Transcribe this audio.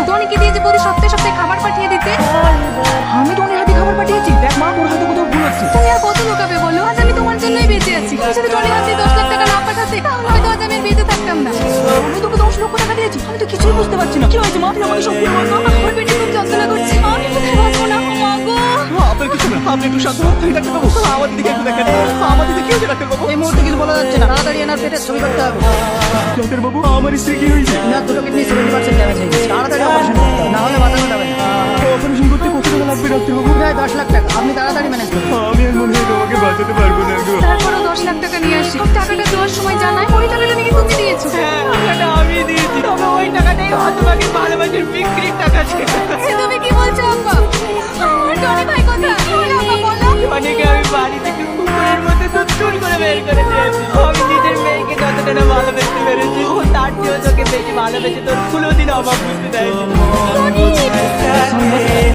টনিকে দিয়েছে প্রতি সপ্তাহে সপ্তাহে খাবার পাঠিয়ে দিতে। আমি টনির হাতে খাবার পাঠিয়েছি? দেখ মা, তোর হাতে কোথাও ভুল হচ্ছে। তুমি আর কত লোকাবে বলো? আজ আমি তোমার জন্যই বেঁচে আছি। তুমি যদি টনির হাতে 10 লাখ টাকা না পাঠাতে তাহলে হয়তো আজ আমি আর বেঁচে থাকতাম না। আমি তোকে 10 লক্ষ টাকা দিয়েছি? আমি তো কিছুই বুঝতে পারছি না। কি হয়েছে মা? তুই আমাকে সব খুলে বল তো। আমার পেটে খুব যন্ত্রণা করছে, আমি কোথায় বাঁচবো না। মা গো, আপনার কিছু না, আপনি একটু শান্ত হন। ডাক্তার বাবু, আমার দিকে একটু দেখেন। আমার দিকে কি হয়েছে ডাক্তার বাবু? এই মুহূর্তে কিছু বলা যাচ্ছে না, তাড়াতাড়ি এনার পেটের ছবি করতে হবে। ডাক্তার বাবু, আমার স্ত্রী কি হয়েছে? এনার দুটো কিডনি 70% ড্যামেজ হয়ে গেছে, তাড়াতাড়ি অপারেশন করতে হবে, না হলে বাঁচানো যাবে না। অপারেশন করতে কত টাকা লাগবে ডাক্তার বাবু? প্রায় 10 লাখ টাকা, আপনি তাড়াতাড়ি ম্যানেজ করুন। আমি আর মনে হয় তোমাকে বাঁচাতে পারবো না গো। তারপরও 10 লাখ টাকা নিয়ে আসি। টাকাটা দেওয়ার সময় জানাই ওই টাকাটা নাকি তুমি দিয়েছো। টাকাটা আমি দিয়েছি, তবে ওই টাকাটাই হতভাগীর ভালোবাসার বিক্রির টাকা ছিল। এ তুমি কি বলছো আব্বা? টনি ভাই কোথায়? আব্বা বলো। অনেকে আমি বাড়ি থেকে কুকুরের মধ্যে দুধ চুর করে বের করে দিয়েছি। আমি নিজের মেয়েকে যতটা না ভালোবেসতে পেরেছি, ও তার চেয়েও তোকে বেশি ভালোবেসে তোর 16 দিন অভাব বুঝতে দেয়নি।